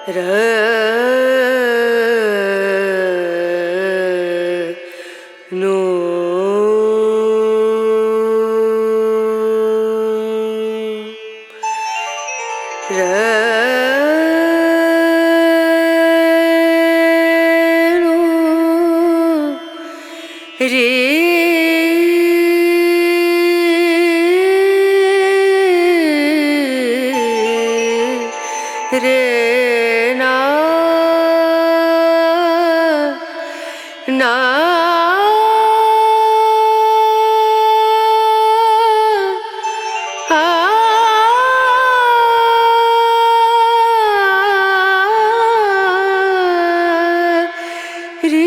र no रे रे ना ना रे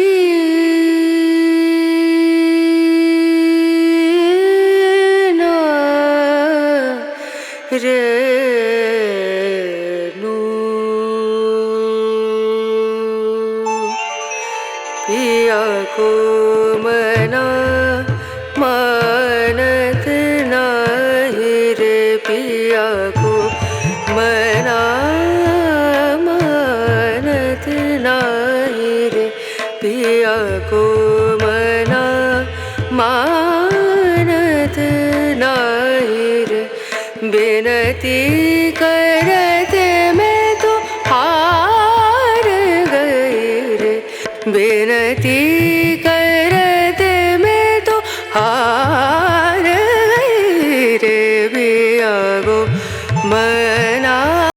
ना रे नो पिया को मना मानत नाही रे पिया को मना मानत नाही रे पिया को मना मानत नाही रे बिनती करते मैं तो हार गई रे बिनती